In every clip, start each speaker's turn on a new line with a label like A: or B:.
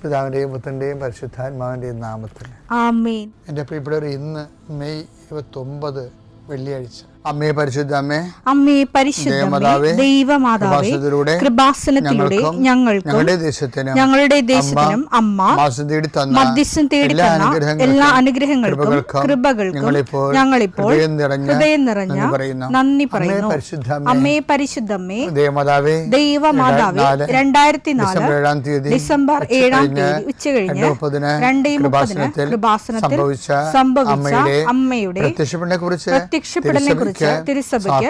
A: പിതാവിൻ്റെയും പുത്രൻ്റെയും പരിശുദ്ധാത്മാവിൻ്റെയും നാമത്തിൽ
B: ആമേൻ.
A: എൻ്റെ പ്രിയപ്പെട്ടവർ, ഇന്ന് മെയ് 29 വെള്ളിയാഴ്ച. അമ്മേ പരിശുദ്ധ അമ്മേ,
B: അമ്മേ പരിശുദ്ധമേ, ദൈവമാതാവേ, കൃപാസനത്തിലൂടെ ഞങ്ങൾക്കും ഞങ്ങളുടെ ദേശത്തിനും അമ്മ മധ്യസ്ഥം തേടി തന്ന എല്ലാ അനുഗ്രഹങ്ങൾക്കും കൃപകൾക്കും ഞങ്ങളിപ്പോൾ ഹൃദയം നിറഞ്ഞ നന്ദി പറയുന്നു. അമ്മേ പരിശുദ്ധമേ, ദൈവമാതാവേ, 2004 ഡിസംബർ 7 ഉച്ചകഴിഞ്ഞ് 2:30 കൃപാസനത്തിൽ സംഭവിച്ച അമ്മയുടെ പ്രത്യക്ഷപ്പെടലിനെ തിരുസഭയ്ക്ക്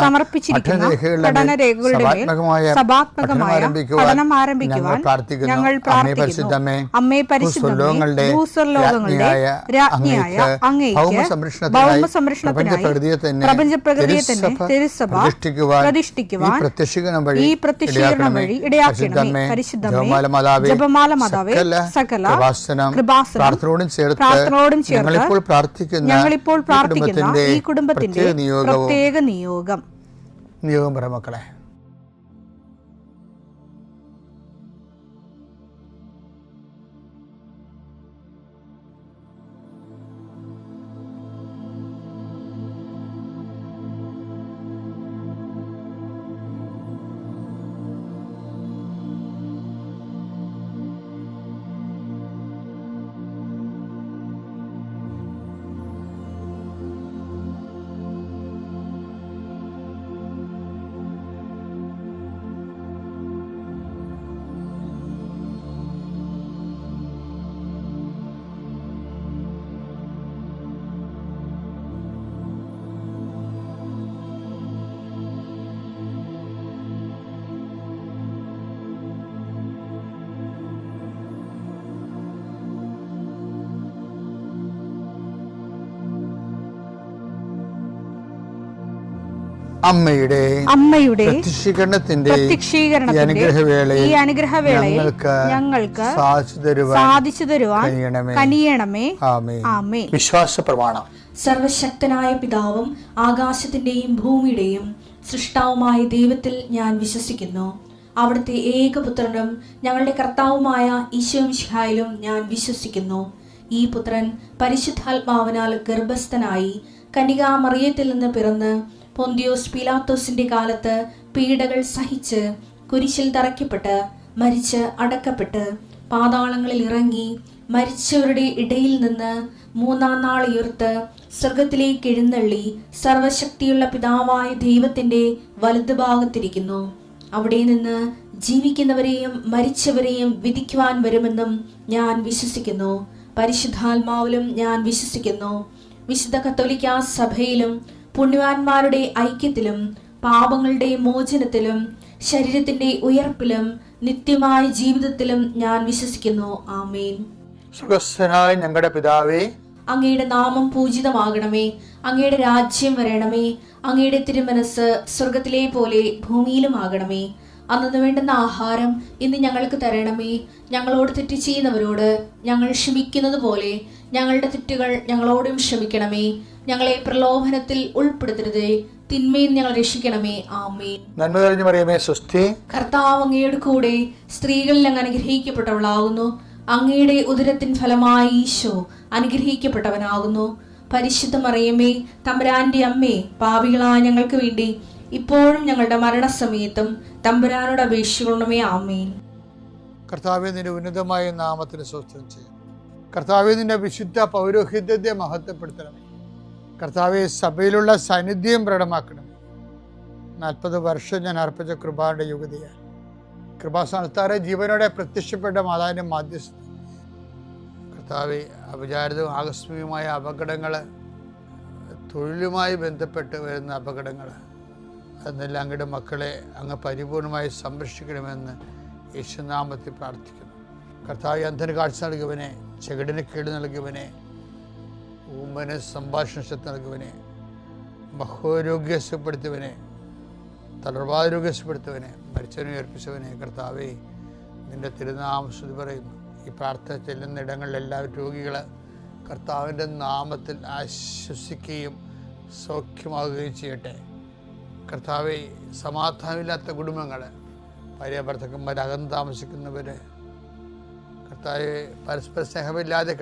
B: സമർപ്പിച്ചിരിക്കുന്ന പഠനരേഖകളുടെ മേൽ സഭാത്മകമായ പഠനം ആരംഭിക്കുവാൻ ഞങ്ങൾ പ്രാർത്ഥിക്കുന്നു. അമ്മേ പരിശുദ്ധമേ, ഭൂസ്വർലോകങ്ങളുടെ രാജ്ഞിയായ അങ്ങേയ്ക്ക് ഭൗമസംരക്ഷണത്തിനായി പ്രപഞ്ചപ്രകൃതിയെ തന്നെ തിരുസഭ പ്രതിഷ്ഠിക്കുവാൻ ഈ പ്രത്യക്ഷീകരണം വഴി ഇടയാക്കണമേ. പരിശുദ്ധമേ, ജപമാല മാതാവേ, സകല കൃപാസനം പ്രാർത്ഥനയോടും ചേർത്ത് ഞങ്ങളിപ്പോൾ പ്രാർത്ഥിക്കുന്ന ഈ കുടുംബത്തിന്റെ പ്രത്യേക നിയോഗം
A: പറ മക്കളെ.
B: അമ്മയുടെ
A: പ്രത്യക്ഷീകരണത്തിന്റെ
B: ഈ അനുഗ്രഹവേളയിൽ ഞങ്ങൾക്ക് സാധിച്ചു തരുവാൻ കനിയണമേ. ആമേൻ.
A: വിശ്വാസ പ്രമാണം.
C: സർവശക്തനായ പിതാവും ആകാശത്തിന്റെയും ഭൂമിയുടെയും സൃഷ്ടാവുമായ ദൈവത്തിൽ ഞാൻ വിശ്വസിക്കുന്നു. അവിടുത്തെ ഏകപുത്രനും ഞങ്ങളുടെ കർത്താവുമായ ഈശോ മിശിഹായിലും ഞാൻ വിശ്വസിക്കുന്നു. ഈ പുത്രൻ പരിശുദ്ധാത്മാവിനാൽ ഗർഭസ്ഥനായി കന്യകാമറിയത്തിൽ നിന്ന് പിറന്ന് പൊന്തിയോസ് പീലാത്തോസിന്റെ കാലത്ത് പീഡകൾ സഹിച്ച് കുരിശിൽ തറയ്ക്കപ്പെട്ട് മരിച്ച് അടക്കപ്പെട്ട് പാതാളങ്ങളിൽ ഇറങ്ങി മരിച്ചവരുടെ ഇടയിൽ നിന്ന് 3-ാം നാൾ ഉയർത്ത് സ്വർഗത്തിലേക്ക് എഴുന്നള്ളി സർവശക്തിയുള്ള പിതാവായ ദൈവത്തിന്റെ വലതുഭാഗത്തിരിക്കുന്നു. അവിടെ നിന്ന് ജീവിക്കുന്നവരെയും മരിച്ചവരെയും വിധിക്കുവാൻ വരുമെന്നും ഞാൻ വിശ്വസിക്കുന്നു. പരിശുദ്ധാത്മാവിലും ഞാൻ വിശ്വസിക്കുന്നു. വിശുദ്ധ കത്തോലിക്കാ സഭയിലും പുണ്യവാന്മാരുടെ ഐക്യത്തിലും പാപങ്ങളുടെ മോചനത്തിലും ശരീരത്തിന്റെ ഉയർപ്പിലും നിത്യമായ ജീവിതത്തിലും ഞാൻ വിശ്വസിക്കുന്നു. ആമേൻ.
A: സ്വർഗ്ഗസ്ഥനായ ഞങ്ങളുടെ പിതാവേ,
C: അങ്ങയുടെ നാമം പൂജിതമാകണമേ. അങ്ങയുടെ രാജ്യം വരണമേ. അങ്ങയുടെ തിരുമനസ് സ്വർഗത്തിലെ പോലെ ഭൂമിയിലും ആകണമേ. അന്നു വേണ്ടുന്ന ആഹാരം ഇന്ന് ഞങ്ങൾക്ക് തരണമേ. ഞങ്ങളോട് തെറ്റ് ചെയ്യുന്നവരോട് ഞങ്ങൾ ക്ഷമിക്കുന്നത് പോലെ ഞങ്ങളുടെ തെറ്റുകൾ ഞങ്ങളോടും ക്ഷമിക്കണമേ. ഞങ്ങളെ പ്രലോഭനത്തിൽ ഉൾപ്പെടുത്തരുതേ, തിന്മയിൽ ഞങ്ങൾ രക്ഷിക്കണമേ. ആമേൻ.
A: നന്മ നിറഞ്ഞ മറിയമേ, സ്വസ്തി.
C: കർത്താവ് അങ്ങയുടെ കൂടെ സ്ത്രീകളിൽ അങ്ങ് അനുഗ്രഹിക്കപ്പെട്ടവളാകുന്നു. അങ്ങയുടെ ഉദരത്തിൻ ഫലമായി ഈശോ അനുഗ്രഹിക്കപ്പെട്ടവനാകുന്നു. പരിശുദ്ധ മറിയമേ, തമ്പുരാന്റെ അമ്മേ, പാപികളായ ഞങ്ങൾക്ക് വേണ്ടി ഇപ്പോഴും ഞങ്ങളുടെ മരണസമയത്തും തമ്പുരാനോട് അപേക്ഷിക്കണമേ. ആമേൻ.
A: കർത്താവേ, നിന്റെ ഉന്നതമായ നാമത്തിന് സ്തോത്രം ചെയ്യും. കർത്താവേ, നിന്റെ വിശുദ്ധ പൗരോഹിത്യത്തെ മഹത്വപ്പെടുത്തണമേ. കർത്താവെ, സഭയിലുള്ള സാന്നിധ്യം പ്രകടമാക്കണമേ. 40 വർഷം ഞാൻ അർപ്പിച്ച കൃപാന്റെ യുഗതിയാൽ കൃപാസ്ഥാനത്താറെ ജീവനോടെ പ്രത്യക്ഷപ്പെട്ട മാതാവിന്റെ മാധ്യസ്ഥ കർത്താവെ, അപചാരിതവും ആകസ്മികമായ അപകടങ്ങൾ, തൊഴിലുമായി ബന്ധപ്പെട്ട് വരുന്ന അപകടങ്ങൾ, അതെല്ലാം അങ്ങയുടെ മക്കളെ അങ്ങ് പരിപൂർണമായി സംരക്ഷിക്കണമെന്ന് യേശുനാമത്തിൽ പ്രാർത്ഥിക്കുന്നു. കർത്താവ്, അന്ധന് കാഴ്ച നൽകിയവനെ, ചെകിടിന് കേട് നൽകിയവനെ, ഊമന് സംഭാഷണ ശക്തി നൽകിയവനെ, മഹോരോഗ്യപ്പെടുത്തിയവനെ, തളർവാരോഗ്യപ്പെടുത്തിയവനെ, മരിച്ചവനെ ഉയർപ്പിച്ചവനെ, കർത്താവേ, നിന്റെ തിരുനാമം സ്തുതി പറയുന്നു. ഈ പ്രാർത്ഥന ചെല്ലുന്ന ഇടങ്ങളിൽ എല്ലാവരും രോഗികൾ കർത്താവിൻ്റെ നാമത്തിൽ ആശ്വസിക്കുകയും സൗഖ്യമാകുകയും ചെയ്യട്ടെ. കർത്താവെ, സമാധാനമില്ലാത്ത കുടുംബങ്ങൾ, ഭാര്യ ഭർത്താക്കന്മാർ അകന്ന് താമസിക്കുന്നവർ, കർത്താവെ, പരസ്പര സ്നേഹമില്ലാതെ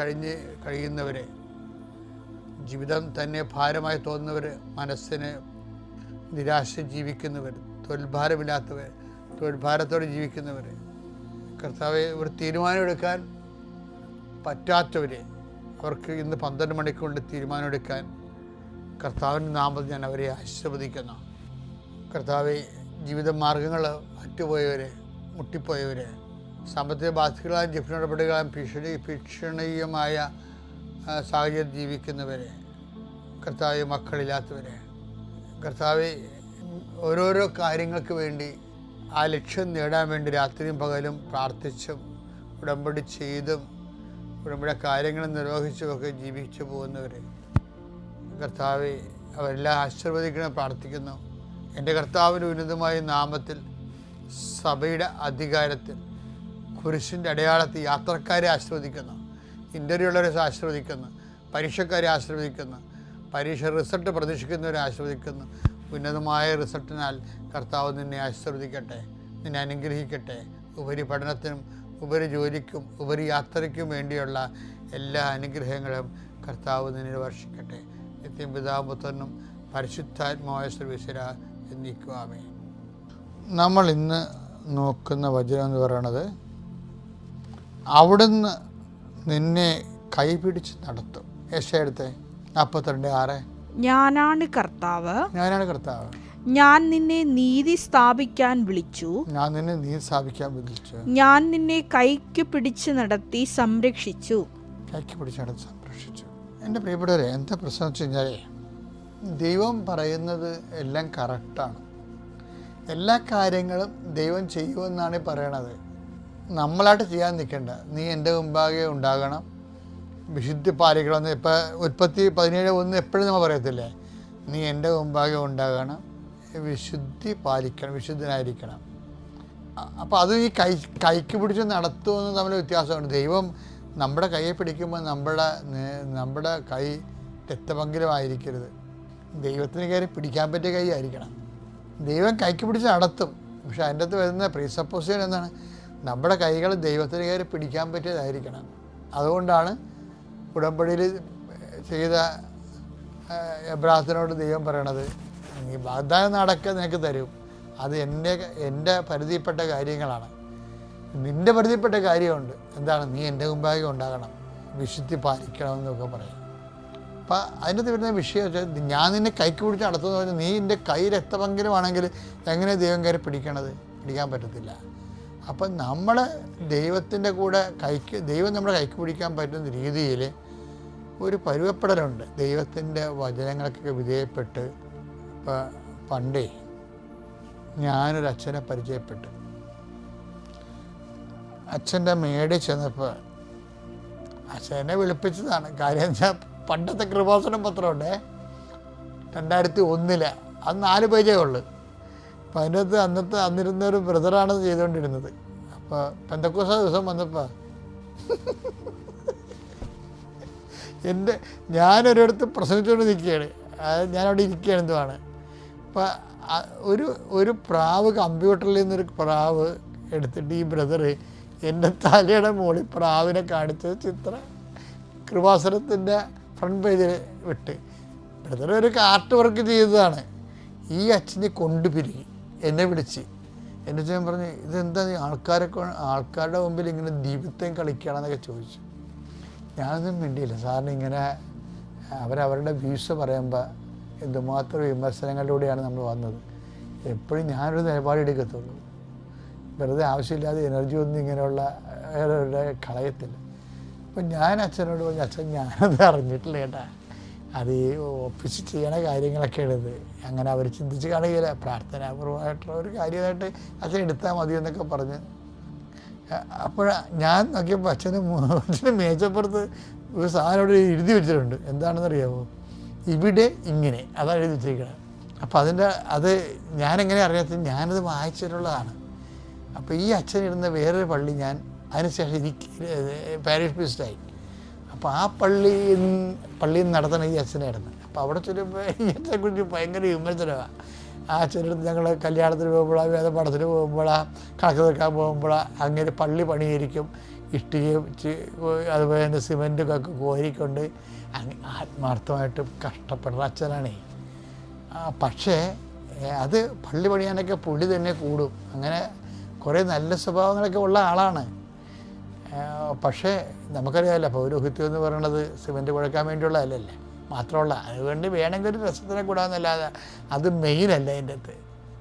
A: കഴിയുന്നവരെ, ജീവിതം തന്നെ ഭാരമായി തോന്നുന്നവർ, മനസ്സിന് നിരാശ ജീവിക്കുന്നവർ, തൊഴിൽഭാരമില്ലാത്തവർ, തൊഴിൽഭാരത്തോടെ ജീവിക്കുന്നവർ, കർത്താവെ, ഒരു തീരുമാനമെടുക്കാൻ പറ്റാത്തവരെ, അവർക്ക് ഇന്ന് 12 മണിക്കൂറിൽ തീരുമാനമെടുക്കാൻ കർത്താവിൻ്റെ നാമത്തിൽ ഞാൻ അവരെ ആശീർവദിക്കുന്നു. കർത്താവെ, ജീവിത മാർഗങ്ങൾ അറ്റുപോയവരെ, മുട്ടിപ്പോയവരെ, സാമ്പത്തിക ബാധ്യതകളായും ജീവനടപടികളായും ഭീഷണീയമായ സാഹചര്യം ജീവിക്കുന്നവരെ, കർത്താവെ, മക്കളില്ലാത്തവരെ, കർത്താവെ, ഓരോരോ കാര്യങ്ങൾക്ക് വേണ്ടി ആ ലക്ഷ്യം നേടാൻ വേണ്ടി രാത്രിയും പകലും പ്രാർത്ഥിച്ചും ഉടമ്പടി ചെയ്തും ഉടമ്പടി കാര്യങ്ങൾ നിർവഹിച്ചുമൊക്കെ ജീവിച്ചു പോകുന്നവർ, കർത്താവെ, അവരെല്ലാം ആശീർവദിക്കണം പ്രാർത്ഥിക്കുന്നു. എൻ്റെ കർത്താവിൻ്റെ ഉന്നതമായ നാമത്തിൽ, സഭയുടെ അധികാരത്തിൽ, കുരിശിൻ്റെ അടയാളത്തിൽ യാത്രക്കാരെ ആശീർവദിക്കുന്നു, ഇൻ്റർവ്യൂ ഉള്ളവരെ ആശീർവദിക്കുന്നു, പരീക്ഷക്കാരെ ആശീർവദിക്കുന്നു, പരീക്ഷ റിസൾട്ട് പ്രതീക്ഷിക്കുന്നവരെ ആശീർവദിക്കുന്നു. ഉന്നതമായ റിസൾട്ടിനാൽ കർത്താവ് നിന്നെ ആശീർവദിക്കട്ടെ, നിന്നെ അനുഗ്രഹിക്കട്ടെ. ഉപരിപഠനത്തിനും ഉപരിജോലിക്കും ഉപരിയാത്രയ്ക്കും വേണ്ടിയുള്ള എല്ലാ അനുഗ്രഹങ്ങളും കർത്താവ് നിന്നെ വർഷിക്കട്ടെ. നിത്യം പിതാവും പുത്രനും പരിശുദ്ധാത്മാവായ സർവീശ്വര എന്നേക്കും ആമേൻ. നമ്മൾ ഇന്ന് നോക്കുന്ന വചനം എന്ന് പറയുന്നത്, അവിടുന്ന് നിന്നെ കൈപിടിച്ച് നടത്തും. യെശയ്യാ 42:6.
B: ഞാനാണ് കർത്താവ്,
A: ഞാനാണ് കർത്താവ്,
B: ഞാൻ നിന്നെ നീതി സ്ഥാപിക്കാൻ വിളിച്ചു,
A: ഞാൻ നിന്നെ നീതി സ്ഥാപിക്കാൻ വിളിച്ചു,
B: ഞാൻ നിന്നെ കൈക്ക് പിടിച്ച് നടത്തി സംരക്ഷിച്ചു.
A: കൈക്ക് പിടിച്ച് നടത്തി സംരക്ഷിച്ചു. എൻ്റെ പ്രിയപ്പെട്ടവരെ, എന്താ പ്രശ്നം വെച്ച് കഴിഞ്ഞാൽ, ദൈവം പറയുന്നത് എല്ലാം കറക്റ്റാണ്. എല്ലാ കാര്യങ്ങളും ദൈവം ചെയ്യുമെന്നാണ് പറയണത്. നമ്മളായിട്ട് ചെയ്യാൻ നിൽക്കണ്ട. നീ എൻ്റെ മുമ്പാകെ ഉണ്ടാകണം, വിശുദ്ധി പാലിക്കണമെന്ന്. ഇപ്പം ഉൽപ്പത്തി 17:1 എപ്പോഴും നമ്മൾ പറയത്തില്ലേ, നീ എൻ്റെ മുമ്പാകെ ഉണ്ടാകണം, വിശുദ്ധി പാലിക്കണം, വിശുദ്ധനായിരിക്കണം. അപ്പോൾ അത് ഈ കൈക്ക് പിടിച്ച് നടത്തുമെന്ന് തമ്മിൽ വ്യത്യാസമുണ്ട്. ദൈവം നമ്മുടെ കൈയെ പിടിക്കുമ്പോൾ നമ്മുടെ കൈ രക്തപങ്കിലമായിരിക്കരുത്. ദൈവത്തിന് കയറി പിടിക്കാൻ പറ്റിയ കൈ ആയിരിക്കണം. ദൈവം കൈക്ക് പിടിച്ച് നടത്തും, പക്ഷെ അതിൻ്റെ അകത്ത് വരുന്ന പ്രീസപ്പോസിഷൻ എന്താണ്, നമ്മുടെ കൈകൾ ദൈവത്തിന് കയറി പിടിക്കാൻ പറ്റിയതായിരിക്കണം. അതുകൊണ്ടാണ് ഉടമ്പടിയിൽ ചെയ്ത എബ്രാഹത്തിനോട് ദൈവം പറയണത്, നീ വാഗ്ദാനം നടക്കുക നിനക്ക് തരും, അത് എൻ്റെ പരിധിപ്പെട്ട കാര്യങ്ങളാണ്. നിൻ്റെ പരിധിപ്പെട്ട കാര്യമുണ്ട്, എന്താണ്, നീ എൻ്റെ മുമ്പാകെ ഉണ്ടാകണം, വിശുദ്ധി പാലിക്കണമെന്നൊക്കെ പറയും. അപ്പം അതിനകത്ത് വരുന്ന വിഷയം വെച്ചാൽ, ഞാൻ നിന്നെ കൈക്ക് പിടിച്ച് നടത്തുമെന്ന് പറഞ്ഞാൽ, നീ എൻ്റെ കൈ രക്തപങ്കിലുമാണെങ്കിൽ എങ്ങനെ ദൈവം കയറി പിടിക്കാൻ പറ്റത്തില്ല. അപ്പം നമ്മൾ ദൈവത്തിൻ്റെ കൂടെ ദൈവം നമ്മുടെ കൈക്ക് പിടിക്കാൻ പറ്റുന്ന രീതിയിൽ ഒരു പരുവപ്പെടലുണ്ട്. ദൈവത്തിൻ്റെ വചനങ്ങൾക്കൊക്കെ വിധേയപ്പെട്ട്. ഇപ്പം പണ്ടേ ഞാനൊരു അച്ഛനെ പരിചയപ്പെട്ടു. അച്ഛൻ്റെ മേടിൽ ചെന്നപ്പോൾ അച്ഛനെ വിളിപ്പിച്ചതാണ്. കാര്യം വെച്ചാൽ പണ്ടത്തെ കൃപാസനം പത്രമുണ്ടേ, 2001 അത് 4 പേജേ ഉള്ളു. അപ്പം അതിനകത്ത് അന്നിരുന്നൊരു ബ്രദറാണ് ചെയ്തുകൊണ്ടിരുന്നത്. അപ്പോൾ പെന്തക്കോസ്ത ദിവസം വന്നപ്പോൾ ഞാനൊരിടത്ത് പ്രസംഗിച്ചുകൊണ്ട് നിൽക്കുകയാണ്, ഞാനവിടെ ഇരിക്കുകയാണ്, എന്തുവാണ്. അപ്പം ഒരു പ്രാവ്, കമ്പ്യൂട്ടറിൽ നിന്നൊരു പ്രാവ് എടുത്തിട്ട് ഈ ബ്രദർ എൻ്റെ തലയുടെ മുകളിൽ പ്രാവിനെ കാണിച്ച ചിത്രം കൃപാസനത്തിൻ്റെ ഫ്രണ്ട് പേജിൽ വിട്ട്. ബ്രദർ ഒരു ആർട്ട് വർക്ക് ചെയ്തതാണ്. ഈ അച്ഛനെ കൊണ്ടുപിരികി എന്നെ വിളിച്ച് ഞാൻ പറഞ്ഞു, ഇതെന്താ നീ ആൾക്കാരുടെ മുമ്പിൽ ഇങ്ങനെ ദീപത്തെയും കളിക്കുകയാണെന്നൊക്കെ ചോദിച്ചു. ഞാനൊന്നും മിണ്ടിയില്ല. സാറിന് ഇങ്ങനെ അവരവരുടെ വ്യൂസ് പറയുമ്പോൾ എന്തുമാത്രം വിമർശനങ്ങളിലൂടെയാണ് നമ്മൾ വന്നത്. എപ്പോഴും ഞാനൊരു നിലപാടെടുക്കത്തുള്ളൂ. വെറുതെ ആവശ്യമില്ലാതെ എനർജി ഒന്നും ഇങ്ങനെയുള്ള കളയത്തില്ല. അപ്പം ഞാൻ അച്ഛനോട് പറഞ്ഞു, അച്ഛൻ ഞാനത് അറിഞ്ഞിട്ടില്ല കേട്ടാ, അത് ഈ ഓഫീസിൽ ചെയ്യണ കാര്യങ്ങളൊക്കെ എടുത്ത് അങ്ങനെ അവർ ചിന്തിച്ച് കാണുകയില്ല, പ്രാർത്ഥനാപൂർവമായിട്ടുള്ള ഒരു കാര്യമായിട്ട് അച്ഛൻ എടുത്താൽ മതി എന്നൊക്കെ പറഞ്ഞ്. അപ്പോൾ ഞാൻ നോക്കിയപ്പോൾ അച്ഛന് മേച്ചപ്പുറത്ത് ഒരു സാധനം ഇവിടെ എഴുതി വെച്ചിട്ടുണ്ട്. എന്താണെന്നറിയാമോ, ഇവിടെ ഇങ്ങനെ, അതാണ് എഴുതി വെച്ചിരിക്കുന്നത്. അപ്പോൾ അത് ഞാനെങ്ങനെ അറിയാത്ത, ഞാനത് വായിച്ചിട്ടുള്ളതാണ്. അപ്പോൾ ഈ അച്ഛനിരുന്ന വേറൊരു പള്ളി ഞാൻ അതിനുശേഷം എനിക്ക് പാരിഷ് പ്രീസ്റ്റായി. അപ്പോൾ ആ പള്ളിയിൽ നിന്ന് നടത്തണം ഈ അച്ഛനായിരുന്നു. അപ്പോൾ അവിടെ ചെല്ലുമ്പോൾ ഈ അച്ഛനെക്കുറിച്ച് ഭയങ്കര വിമർശനമാണ്. ആ അച്ഛനടുത്ത് ഞങ്ങൾ കല്യാണത്തിന് പോകുമ്പോഴാണ്, വേദപാഠത്തിന് പോകുമ്പോഴാണ്, കണക്ക് തീർക്കാൻ പോകുമ്പോഴാണ്, അങ്ങനെ പള്ളി പണിയിരിക്കും, ഇഷ്ടികയും അതുപോലെ തന്നെ സിമൻറ്റൊക്കെ കോരിക്കൊണ്ട് ആത്മാർത്ഥമായിട്ട് കഷ്ടപ്പെടുന്ന അച്ഛനാണേ. പക്ഷേ അത് പള്ളി പണിയാനൊക്കെ പുള്ളി തന്നെ കൂടും. അങ്ങനെ കുറേ നല്ല സ്വഭാവങ്ങളൊക്കെ ഉള്ള ആളാണ്. പക്ഷേ നമുക്കറിയാമല്ലോ പൗരോഹിത്യം എന്ന് പറയുന്നത് സിമൻറ്റ് കുഴക്കാൻ വേണ്ടിയുള്ള അല്ലല്ലേ മാത്രമല്ല, അതുകൊണ്ട് വേണമെങ്കിൽ ഒരു രസത്തിനെ കൂടാമെന്നല്ലാതെ അത് മെയിനല്ല. അതിൻ്റെ അകത്ത്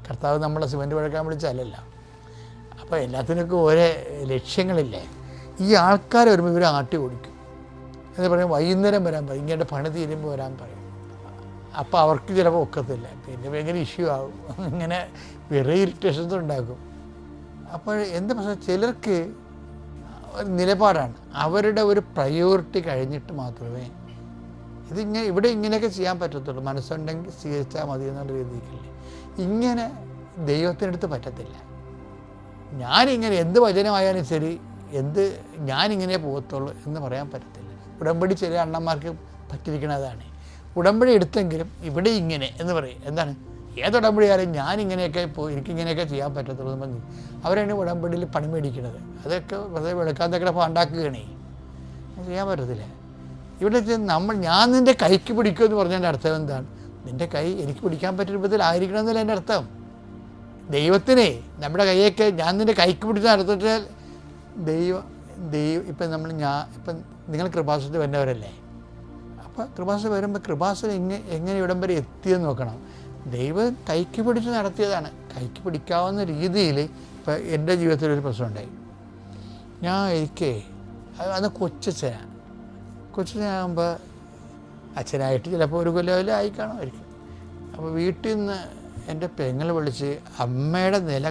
A: കർത്താവ് നമ്മളെ സിമൻറ്റ് കുഴക്കാൻ വിളിച്ചല്ലല്ലോ. അപ്പോൾ എല്ലാത്തിനൊക്കെ ഓരോ ലക്ഷ്യങ്ങളില്ലേ. ഈ ആൾക്കാർ വരുമ്പോൾ ഇവർ ആട്ടി ഓടിക്കും എന്ന് പറയും. വൈകുന്നേരം വരാൻ പറയും, ഇങ്ങനെ പണി തീരുമ്പോൾ വരാൻ പറയും. അപ്പോൾ അവർക്ക് ചിലപ്പോൾ ഒക്കത്തില്ല, പിന്നെ ഭയങ്കര ഇഷ്യൂ ആകും. ഇങ്ങനെ വേറെ ഇറിറ്റേഷൻസ് ഉണ്ടാക്കും. അപ്പോൾ എന്താ പ്രശ്നം, ചിലർക്ക് ഒരു നിലപാടാണ്, അവരുടെ ഒരു പ്രയോറിറ്റി കഴിഞ്ഞിട്ട് മാത്രമേ ഇവിടെ ഇങ്ങനെയൊക്കെ ചെയ്യാൻ പറ്റത്തുള്ളൂ. മനസ്സുണ്ടെങ്കിൽ സ്വീകരിച്ചാൽ മതി എന്നുള്ള രീതിക്കല്ലേ. ഇങ്ങനെ ദൈവത്തിനടുത്ത് പറ്റത്തില്ല. ഞാനിങ്ങനെ എന്ത് വചനമായാലും ശരി, ഞാനിങ്ങനെ പോകത്തുള്ളൂ എന്ന് പറയാൻ പറ്റത്തില്ല. ഉടമ്പടി ചില അണ്ണന്മാർക്ക് പറ്റിയിരിക്കണതാണ്. ഉടമ്പടി എടുത്തെങ്കിലും ഇവിടെ ഇങ്ങനെ എന്ന് പറയും. എന്താണ്, ഏതുടമ്പടിയായാലും ഞാനിങ്ങനെയൊക്കെ എനിക്കിങ്ങനെയൊക്കെ ചെയ്യാൻ പറ്റത്തുള്ളൂ എന്ന് പറഞ്ഞു അവരാണ് ഉടമ്പടിയിൽ പണി മേടിക്കുന്നത്. അതൊക്കെ വെറുതെ വെളുക്കാത്തൊക്കെ ഉണ്ടാക്കുകയാണേ, ചെയ്യാൻ പറ്റത്തില്ല. ഇവിടെ ഞാൻ നിൻ്റെ കൈക്ക് പിടിക്കുമെന്ന് പറഞ്ഞതിൻ്റെ അർത്ഥം എന്താണ്? നിൻ്റെ കൈ എനിക്ക് പിടിക്കാൻ പറ്റിയ രൂപത്തിലായിരിക്കണം എന്നല്ല എൻ്റെ അർത്ഥം. ദൈവത്തിനെ നമ്മുടെ കൈയൊക്കെ ഞാൻ നിൻ്റെ കൈക്ക് പിടിച്ച് നടത്തിച്ചാൽ ദൈവം ഇപ്പം ഇപ്പം നിങ്ങൾ കൃപാസനത്തിൽ വരുന്നവരല്ലേ. അപ്പോൾ കൃപാസനം വരുമ്പോൾ കൃപാസനം എങ്ങനെ ഇവിടം വരെ എത്തിയെന്ന് നോക്കണം. ദൈവം കൈക്ക് പിടിച്ച് നടത്തിയതാണ്. കൈക്ക് പിടിക്കാവുന്ന രീതിയിൽ ഇപ്പം എൻ്റെ ജീവിതത്തിലൊരു പ്രശ്നമുണ്ടായി. എനിക്ക് അന്ന് കൊച്ചച്ഛനാകുമ്പോൾ അച്ഛനായിട്ട് ചിലപ്പോൾ ഒരു കൊല്ലം ആയി കാണുമായിരിക്കും. അപ്പോൾ വീട്ടിൽ നിന്ന് എൻ്റെ പെങ്ങൾ വിളിച്ച് അമ്മയുടെ നില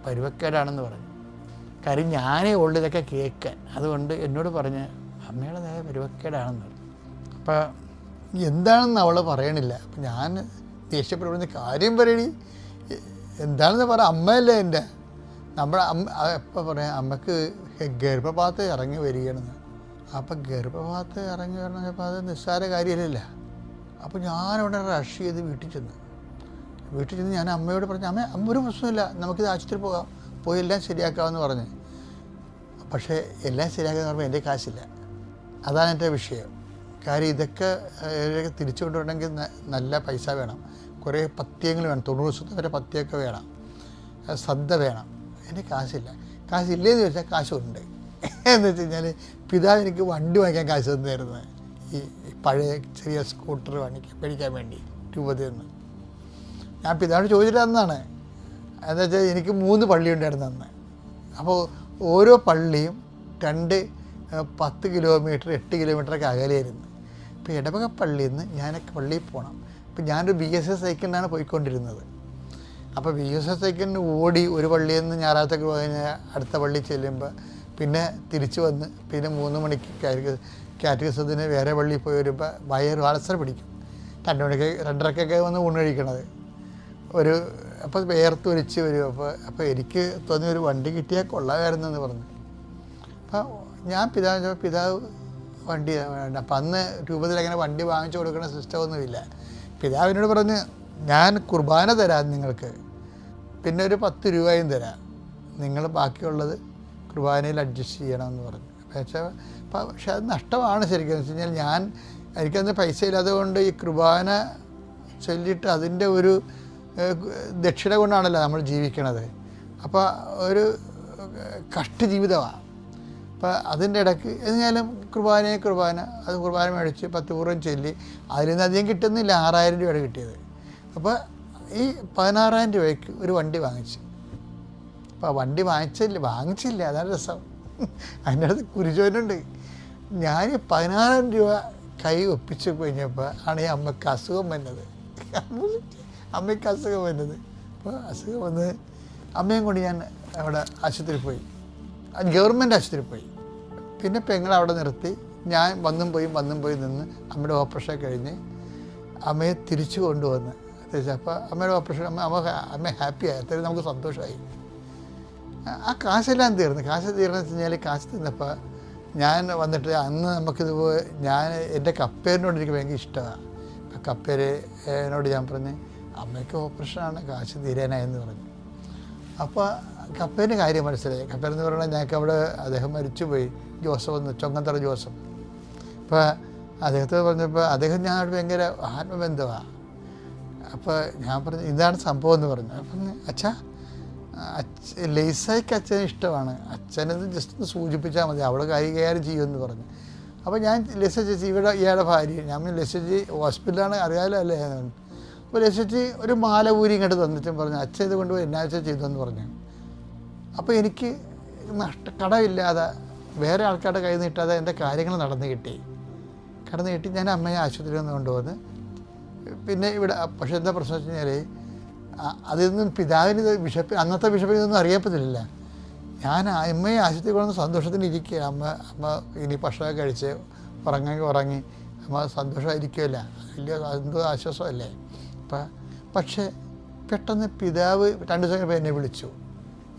A: പരുവക്കേടാണെന്ന് പറഞ്ഞു. കാര്യം ഞാനേ ഉള്ളു ഇതൊക്കെ കേൾക്കാൻ. അതുകൊണ്ട് എന്നോട് പറഞ്ഞ് അമ്മയുടെ നില പരുവക്കേടാണെന്ന് പറഞ്ഞു. അപ്പോൾ എന്താണെന്ന് അവൾ പറയണില്ല. അപ്പം ഞാൻ ദേഷ്യപ്പെടുന്ന കാര്യം പറയണി എന്താണെന്ന് പറ, അമ്മയല്ലേ എൻ്റെ. നമ്മുടെ എപ്പോൾ പറയാം, അമ്മക്ക് ഗർഭപാത്രം ഇറങ്ങി വരികയാണെന്ന്. അപ്പം ഗർഭപാത്രം ഇറങ്ങി വരണപ്പോൾ അത് നിസ്സാര കാര്യമല്ല. അപ്പോൾ ഞാനവിടെ റഷ് ചെയ്ത് വീട്ടിൽ ചെന്ന് ഞാൻ അമ്മയോട് പറഞ്ഞു, അമ്മ ഒരു പ്രശ്നമില്ല, നമുക്കിത് ആശുപത്രി പോയി എല്ലാം ശരിയാക്കാമെന്ന് പറഞ്ഞ്. പക്ഷേ എല്ലാം ശരിയാക്കാന്ന് പറയുമ്പോൾ എൻ്റെ കാശില്ല. അതാണ് എൻ്റെ വിഷയം. കാര്യം ഇതൊക്കെ തിരിച്ചു കൊണ്ടുവരണമെങ്കിൽ നല്ല പൈസ വേണം, കുറേ പത്യങ്ങൾ വേണം, 90 ദിവസത്തെ വരെ പത്യമൊക്കെ വേണം, ശ്രദ്ധ വേണം. എൻ്റെ കാശില്ല. കാശില്ലേന്ന് ചോദിച്ചാൽ കാശുണ്ട്. എന്ന് വെച്ച് കഴിഞ്ഞാൽ പിതാവ് എനിക്ക് വണ്ടി വാങ്ങിക്കാൻ കാശ് തന്നായിരുന്നു. ഈ പഴയ ചെറിയ സ്കൂട്ടർ മേടിക്കാൻ വേണ്ടി രൂപതയിൽ നിന്ന്. ഞാൻ പിതാവിനോട് ചോദിച്ചിട്ട് തന്നാണ്. എന്താ വെച്ചാൽ എനിക്ക് 3 പള്ളി ഉണ്ടായിരുന്നു അന്ന്. അപ്പോൾ ഓരോ പള്ളിയും 10 കിലോമീറ്റർ 8 കിലോമീറ്ററൊക്കെ അകലെയായിരുന്നു. ഇപ്പോൾ ഇടവക പള്ളിയിൽ നിന്ന് ഞാനൊക്കെ പള്ളിയിൽ പോകണം. ഇപ്പം ഞാനൊരു BSS സൈക്കിളിനാണ് പോയിക്കൊണ്ടിരുന്നത്. അപ്പോൾ BSS സൈക്കിളിന് ഓടി ഒരു പള്ളിയിൽ നിന്ന് ഞായറാഴ്ചക്ക് കഴിഞ്ഞ് അടുത്ത പള്ളി ചെല്ലുമ്പോൾ പിന്നെ തിരിച്ചു വന്ന് പിന്നെ 3 മണിക്ക് കാറ്റഗിസത്തിന് വേറെ പള്ളിയിൽ പോയി വരുമ്പോൾ വയറ് വളസര പിടിക്കും. 2 മണിക്ക് 2:30 വന്ന് ഊണ് കഴിക്കണത്. അപ്പോൾ വേർത്തൊലിച്ച് വരും. അപ്പോൾ എനിക്ക് തോന്നി ഒരു വണ്ടി കിട്ടിയാൽ കൊള്ളാമായിരുന്നെന്ന് പറഞ്ഞു. അപ്പോൾ ഞാൻ പിതാവ് വണ്ടി വേണ്ട. അപ്പം അന്ന് രൂപത്തിൽ അങ്ങനെ വണ്ടി വാങ്ങിച്ചു കൊടുക്കുന്ന സിസ്റ്റമൊന്നുമില്ല. പിതാവിനോട് പറഞ്ഞ് ഞാൻ കുർബാന തരാം നിങ്ങൾക്ക്, പിന്നെ ഒരു 10 രൂപയും തരാം, നിങ്ങൾ ബാക്കിയുള്ളത് കുർബാനയിൽ അഡ്ജസ്റ്റ് ചെയ്യണമെന്ന് പറഞ്ഞു. പക്ഷേ അത് നഷ്ടമാണ് ശരിക്കും. എന്ന് വെച്ച് കഴിഞ്ഞാൽ എനിക്കന്ന് പൈസ ഇല്ലാത്തതുകൊണ്ട് ഈ കുർബാന ചൊല്ലിയിട്ട് അതിൻ്റെ ഒരു ദക്ഷിണ കൊണ്ടാണല്ലോ നമ്മൾ ജീവിക്കണത്. അപ്പോൾ ഒരു കഷ്ട ജീവിതമാണ്. അപ്പോൾ അതിൻ്റെ ഇടയ്ക്ക് എന്നാലും കുർബാന അത് കുർബാന മേടിച്ച് 10 പൂർവ്വം ചൊല്ലി അതിൽ നിന്ന് അധികം കിട്ടുന്നില്ല. 6000 രൂപയാണ് കിട്ടിയത്. അപ്പോൾ ഈ 16,000 രൂപയ്ക്ക് ഒരു വണ്ടി വാങ്ങിച്ചു. അപ്പോൾ വണ്ടി വാങ്ങിച്ചില്ല, അതാണ് രസം. അതിൻ്റെ അടുത്ത് കുരിശോനുണ്ട്. ഞാൻ 16,000 രൂപ കൈ ഒപ്പിച്ച് കഴിഞ്ഞപ്പോൾ ആണ് ഈ അമ്മയ്ക്ക് അസുഖം വന്നത്. അപ്പോൾ അസുഖം വന്ന് അമ്മയും കൊണ്ട് ഞാൻ അവിടെ ആശുപത്രിയിൽ പോയി, ഗവൺമെൻറ് ആശുപത്രിയിൽ പോയി. പിന്നെ പെങ്ങൾ അവിടെ നിർത്തി. ഞാൻ വന്നും പോയി നിന്ന് അമ്മയുടെ ഓപ്പറേഷൻ കഴിഞ്ഞ് അമ്മയെ തിരിച്ചു കൊണ്ടുവന്ന് അപ്പോൾ അമ്മയുടെ ഓപ്പറേഷൻ അമ്മ ഹാപ്പിയായി. അത്രയും നമുക്ക് സന്തോഷമായി. ആ കാശെല്ലാം തീർന്നു. കാശ് തീർന്നു വെച്ച് കഴിഞ്ഞാൽ കാശ് തിന്നപ്പോൾ ഞാൻ വന്നിട്ട് അന്ന് നമുക്കിതുപോലെ എൻ്റെ കപ്പേരിനോട് എനിക്ക് ഭയങ്കര ഇഷ്ടമാണ്. കപ്പേരനോട് ഞാൻ പറഞ്ഞ് അമ്മയ്ക്ക് ഓപ്പറേഷനാണ്, കാശ് തീരാനായെന്ന് പറഞ്ഞു. അപ്പോൾ കപ്പേൻ്റെ കാര്യം മനസ്സിലായി. കപ്പേരെന്ന് പറഞ്ഞാൽ ഞങ്ങൾക്ക് അവിടെ അദ്ദേഹം മരിച്ചുപോയി, ജോസഫ് എന്ന്, ചൊങ്ങന്തറ ജോസഫ്. അപ്പോൾ അദ്ദേഹത്തെ പറഞ്ഞപ്പോൾ അദ്ദേഹം ഞാനോട് ഭയങ്കര ആത്മബന്ധമാണ്. അപ്പോൾ ഞാൻ പറഞ്ഞു ഇതാണ് സംഭവം എന്ന് പറഞ്ഞു. അപ്പം അച്ഛാ ലേസായിക്ക് അച്ഛന് ഇഷ്ടമാണ്, അച്ഛനത് ജസ്റ്റ് ഒന്ന് സൂചിപ്പിച്ചാൽ മതി, അവൾ കൈകാര്യം ചെയ്യുമെന്ന് പറഞ്ഞു. അപ്പോൾ ഞാൻ ലേസ ചേച്ചി ഇവിടെ ഇയാളുടെ ഭാര്യ, ഞാൻ ലേസ ചേച്ചി ഹോസ്പിറ്റലാണ് അറിയാമല്ലോ അല്ലേ. അപ്പോൾ ലേസ ചേച്ചി ഒരു മാല ഊരി ഇങ്ങോട്ട് തന്നിട്ടും പറഞ്ഞു അച്ഛൻ ഇത് കൊണ്ടുപോയി എന്നാ വെച്ചാൽ ചെയ്തെന്ന് പറഞ്ഞു. അപ്പോൾ എനിക്ക് കടമില്ലാതെ വേറെ ആൾക്കാരുടെ കയ്യിൽ നീട്ടാതെ എൻ്റെ കാര്യങ്ങൾ നടന്നു കിട്ടി. ഞാൻ അമ്മയെ ആശുപത്രിയിൽ നിന്ന് കൊണ്ടുവന്ന് പിന്നെ ഇവിടെ. പക്ഷേ എന്താ പ്രശ്നം വെച്ച് കഴിഞ്ഞാൽ അതിൽ നിന്നും പിതാവിന് അന്നത്തെ ബിഷപ്പിന് ഇതൊന്നും അറിയപ്പെട്ടില്ല. ഞാൻ അമ്മയെ ആശുപത്രി കൊണ്ടുവന്ന് സന്തോഷത്തിന് ഇരിക്കുക. അമ്മ ഇനി ഭക്ഷണമൊക്കെ കഴിച്ച് ഉറങ്ങി അമ്മ സന്തോഷമായിരിക്കുമല്ല, വലിയ എന്തോ ആശ്വാസമല്ലേ. പക്ഷേ പെട്ടെന്ന് പിതാവ് 2 ദിവസം കഴിഞ്ഞപ്പോൾ എന്നെ വിളിച്ചു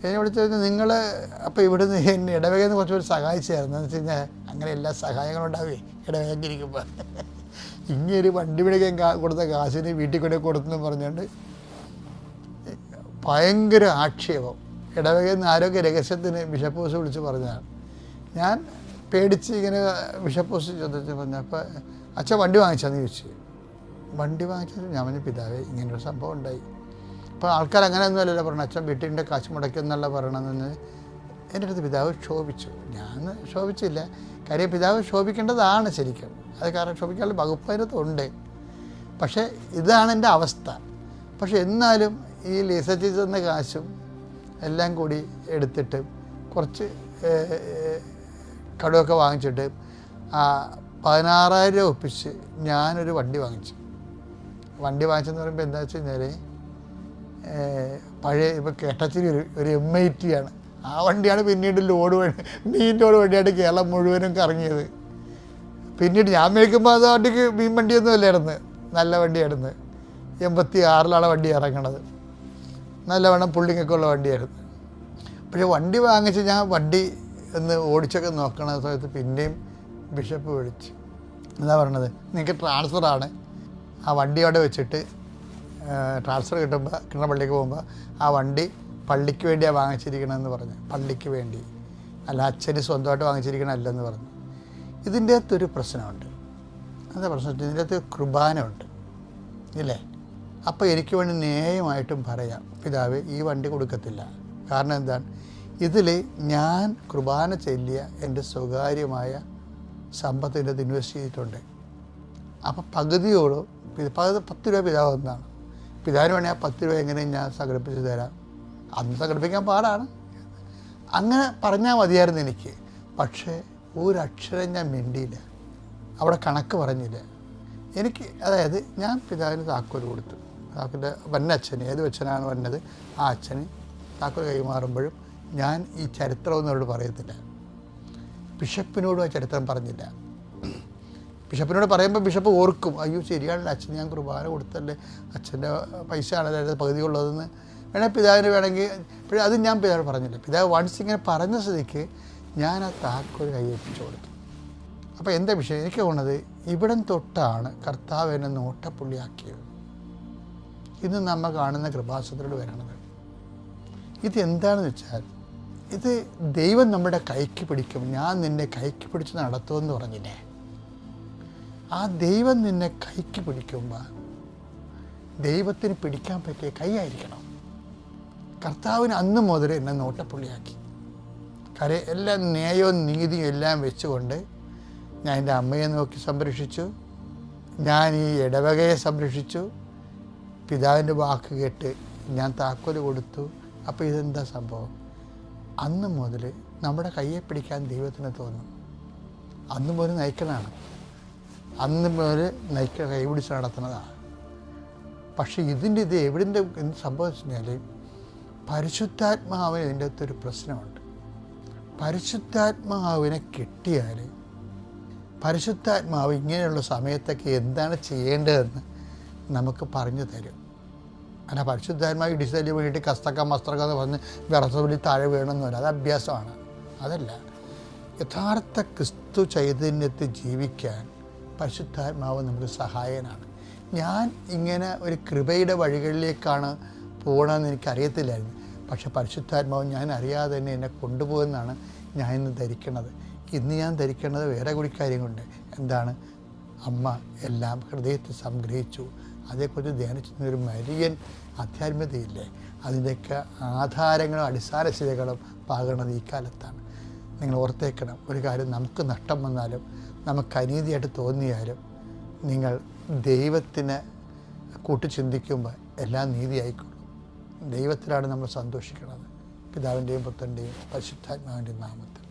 A: കഴിഞ്ഞാൽ നിങ്ങൾ അപ്പോൾ ഇവിടുന്ന് എന്നെ ഇടവകയിൽ നിന്ന് കുറച്ച് പേര് സഹായിച്ചായിരുന്നു. എന്ന് വെച്ച് കഴിഞ്ഞാൽ അങ്ങനെ എല്ലാ സഹായങ്ങളും ഉണ്ടാവേ ഇടവകയ്ക്ക് ഇരിക്കുമ്പോൾ. ഇങ്ങനൊരു വണ്ടി പിടിക്കാൻ കൊടുത്ത കാശിന് വീട്ടിൽ കൊണ്ടേ കൊടുത്തെന്ന് പറഞ്ഞുകൊണ്ട് ഭയങ്കര ആക്ഷേപം. ഇടവകയിൽ നിന്ന് ആരോഗ്യ രഹസ്യത്തിന് ബിഷപ്പ് ഹൗസ് വിളിച്ച് പറഞ്ഞതാണ്. ഞാൻ പേടിച്ച് ഇങ്ങനെ ബിഷപ്പ് ഹൗസ് ചോദിച്ചു പറഞ്ഞു. അപ്പോൾ അച്ഛൻ വണ്ടി വാങ്ങിച്ചാന്ന് ചോദിച്ചു. വണ്ടി വാങ്ങിച്ചത് ഞാൻ പറഞ്ഞു പിതാവേ ഇങ്ങനൊരു സംഭവം ഉണ്ടായി. അപ്പോൾ ആൾക്കാർ അങ്ങനെയൊന്നും അല്ലല്ലോ പറഞ്ഞു, അച്ഛൻ വീട്ടിൻ്റെ കാശ് മുടക്കിയെന്നല്ല പറയണമെന്ന്. എൻ്റെ അടുത്ത് പിതാവ് ക്ഷോഭിച്ചു. ഞാൻ ക്ഷോഭിച്ചില്ല, കാര്യം പിതാവ് ക്ഷോഭിക്കേണ്ടതാണ് ശരിക്കും. അത് കാരണം ക്ഷോഭിക്കാനുള്ള വകുപ്പ് അതിനകത്തുണ്ട്. പക്ഷേ ഇതാണ് എൻ്റെ അവസ്ഥ. പക്ഷെ എന്നാലും ഈ ലേസ ചേച്ചി തന്ന കാശും എല്ലാം കൂടി എടുത്തിട്ട് കുറച്ച് കടമൊക്കെ വാങ്ങിച്ചിട്ട് 16,000 രൂപ ഒപ്പിച്ച് ഞാനൊരു വണ്ടി വാങ്ങിച്ചു. വണ്ടി വാങ്ങിച്ചെന്ന് പറയുമ്പോൾ എന്താ വെച്ച് കഴിഞ്ഞാൽ പഴയ ഇപ്പോൾ കേട്ടച്ചിരി ഒരു M80 ആണ്. ആ വണ്ടിയാണ് പിന്നീട് മീൻ ലോഡ് വണ്ടിയായിട്ട് കേരളം മുഴുവനും കറങ്ങിയത്. പിന്നീട് ഞാൻ മേടിക്കുമ്പോൾ അത് വണ്ടിക്ക് മീൻ വണ്ടിയൊന്നും അല്ലായിരുന്നു, നല്ല വണ്ടിയായിരുന്നു. 86-ലാണ് വണ്ടി ഇറങ്ങണത്, നല്ലവണ്ണം പുള്ളിങ്ങൊക്കെ ഉള്ള വണ്ടിയായിരുന്നു. പക്ഷേ വണ്ടി വാങ്ങിച്ച് ഞാൻ വണ്ടി ഒന്ന് ഓടിച്ചൊക്കെ നോക്കണ സമയത്ത് പിന്നെയും ബിഷപ്പ് വിളിച്ച് എന്താ പറയണത്, നിങ്ങൾക്ക് ട്രാൻസ്ഫറാണ്, ആ വണ്ടി അവിടെ വെച്ചിട്ട് ട്രാൻസ്ഫർ കിട്ടുന്ന പള്ളിക്ക് പോകുമ്പോൾ ആ വണ്ടി പള്ളിക്ക് വേണ്ടിയാണ് വാങ്ങിച്ചിരിക്കണമെന്ന് പറഞ്ഞു. പള്ളിക്ക് വേണ്ടി, അല്ല അച്ഛന് സ്വന്തമായിട്ട് വാങ്ങിച്ചിരിക്കണമല്ലെന്ന് പറഞ്ഞു. ഇതിൻ്റെ അകത്തൊരു പ്രശ്നമുണ്ട്. എന്താ പ്രശ്നം? ഇതിൻ്റെ അകത്ത് കുർബാന ഉണ്ട് ഇല്ലേ. അപ്പോൾ എനിക്ക് വേണ്ടി ന്യായമായിട്ടും പറയാം പിതാവ് ഈ വണ്ടി കൊടുക്കത്തില്ല. കാരണം എന്താണ്, ഇതിൽ ഞാൻ കുർബാന ചൊല്ലിയ എൻ്റെ സ്വകാര്യമായ സമ്പത്തിൻ്റെ അത് ഇൻവെസ്റ്റ് ചെയ്തിട്ടുണ്ട്. അപ്പോൾ പകുതിയോളം 10 രൂപ പിതാവ് ഒന്നാണ്. പിതാവിന് വേണമെങ്കിൽ ആ 10 രൂപ എങ്ങനെയും ഞാൻ സംഘടിപ്പിച്ച് തരാം. അന്ന് സംഘടിപ്പിക്കാൻ പാടാണ്. അങ്ങനെ പറഞ്ഞാൽ മതിയായിരുന്നു എനിക്ക്. പക്ഷേ ഒരക്ഷരം ഞാൻ മിണ്ടിയില്ല, അവിടെ കണക്ക് പറഞ്ഞില്ല. എനിക്ക് അതായത് ഞാൻ പിതാവിന് താക്കോൽ കൊടുത്തു. താക്കോല് വന്നച്ഛന്, ഏത് അച്ഛനാണ് വന്നത് ആ അച്ഛന് താക്കോൽ കൈമാറുമ്പോഴും ഞാൻ ഈ ചരിത്രമൊന്നും അവരോട് പറയത്തില്ല. ബിഷപ്പിനോടും ആ ചരിത്രം പറഞ്ഞില്ല. ബിഷപ്പിനോട് പറയുമ്പോൾ ബിഷപ്പ് ഓർക്കും, അയ്യോ ശരിയാണല്ലോ അച്ഛൻ ഞാൻ കുർബാന കൊടുത്തല്ലേ, അച്ഛൻ്റെ പൈസ ആണല്ലോ പകുതിയുള്ളതെന്ന് വേണമെങ്കിൽ പിതാവിന് വേണമെങ്കിൽ. പക്ഷേ അത് ഞാൻ പിതാവ് പറഞ്ഞില്ല. പിതാവ് വൺസ് ഇങ്ങനെ പറഞ്ഞ സ്ഥിതിക്ക് ഞാൻ ആ താക്കോൽ കൈയേൽപ്പിച്ചു കൊടുത്തു. അപ്പോൾ എന്താ വിഷയം, എനിക്ക് തോന്നുന്നത് ഇവിടം തൊട്ടാണ് കർത്താവ് എന്നെ നോട്ടപ്പുള്ളിയാക്കിയത്. ഇന്ന് നമ്മൾ കാണുന്ന കൃപാസനത്തിലൂടെ വരണത് ഇതെന്താണെന്ന് വെച്ചാൽ, ഇത് ദൈവം നമ്മുടെ കൈക്ക് പിടിക്കും. ഞാൻ നിന്നെ കൈക്ക് പിടിച്ച് നടത്തുമെന്ന് പറഞ്ഞില്ലേ, ആ ദൈവം നിന്നെ കൈക്ക് പിടിക്കുമ്പോൾ ദൈവത്തിന് പിടിക്കാൻ പറ്റിയ കൈയായിരിക്കണം. കർത്താവിന് അന്ന് മുതൽ എന്നെ നോട്ടപ്പുള്ളിയാക്കി. കാര്യം എല്ലാ ന്യായവും നീതിയും എല്ലാം വെച്ചുകൊണ്ട് ഞാൻ എൻ്റെ അമ്മയെ നോക്കി സംരക്ഷിച്ചു, ഞാൻ ഈ ഇടവകയെ സംരക്ഷിച്ചു, പിതാവിൻ്റെ വാക്ക് കേട്ട് ഞാൻ താക്കോൽ കൊടുത്തു. അപ്പോൾ ഇതെന്താ സംഭവം, അന്ന് മുതൽ നമ്മുടെ കയ്യെ പിടിക്കാൻ ദൈവത്തിന് തോന്നും. അന്ന് മുതൽ നയിക്കലാണ്, അന്ന് മുതൽ കൈ പിടിച്ച് നടത്തുന്നതാണ്. പക്ഷേ ഇത് എവിടെൻ്റെ എന്ത് സംഭവിച്ചു കഴിഞ്ഞാൽ, പരിശുദ്ധാത്മാവിന് ഇതിൻ്റെ അകത്തൊരു പ്രശ്നമുണ്ട്. പരിശുദ്ധാത്മാവിനെ കിട്ടിയാൽ പരിശുദ്ധാത്മാവ് ഇങ്ങനെയുള്ള സമയത്തൊക്കെ എന്താണ് ചെയ്യേണ്ടതെന്ന് നമുക്ക് പറഞ്ഞു തരും. അല്ല പരിശുദ്ധാത്മാവ് ഇടിച്ചതിന് വേണ്ടിയിട്ട് കസ്തക്ക മസ്ത്രക്ക എന്ന് പറഞ്ഞ് വിറസൊലി താഴെ വീണമെന്നില്ല, അത് അഭ്യാസമാണ്. അതല്ല, യഥാർത്ഥ ക്രിസ്തു ചൈതന്യത്തിൽ ജീവിക്കാൻ പരിശുദ്ധാത്മാവ് നമുക്ക് സഹായകനാണ്. ഞാൻ ഇങ്ങനെ ഒരു കൃപയുടെ വഴികളിലേക്കാണ് പോകണമെന്ന് എനിക്കറിയത്തില്ലായിരുന്നു. പക്ഷെ പരിശുദ്ധാത്മാവ് ഞാൻ അറിയാതെ തന്നെ എന്നെ കൊണ്ടുപോകുമെന്നാണ് ഞാൻ ഇന്ന് ധരിക്കുന്നത്. ഇന്ന് ഞാൻ ധരിക്കുന്നത് വേറെ കൂടി കാര്യങ്ങളുണ്ട്. എന്താണ്? അമ്മ എല്ലാം ഹൃദയത്തിൽ സംഗ്രഹിച്ചു. അതേക്കുറിച്ച് ധ്യാനിച്ചിരുന്ന ഒരു മരിയൻ ആധ്യാത്മികതയില്ലേ, അതിൻ്റെയൊക്കെ ആധാരങ്ങളും അടിസ്ഥാന ശിലകളും പാകുന്നത് ഈ കാലത്താണ്. നിങ്ങൾ ഓർത്തേക്കണം, ഒരു കാര്യം നമുക്ക് നഷ്ടം വന്നാലും നമുക്ക് അനീതിയായിട്ട് തോന്നിയാലും നിങ്ങൾ ദൈവത്തിന് കൂട്ടിച്ചിന്തിക്കുമ്പോൾ എല്ലാം നീതിയായിക്കൊള്ളും. ദൈവത്തിലാണ് നമ്മൾ സന്തോഷിക്കുന്നത്. പിതാവിൻ്റെയും പുത്രൻ്റെയും പരിശുദ്ധാത്മാവിൻ്റെയും നാമത്തിൽ.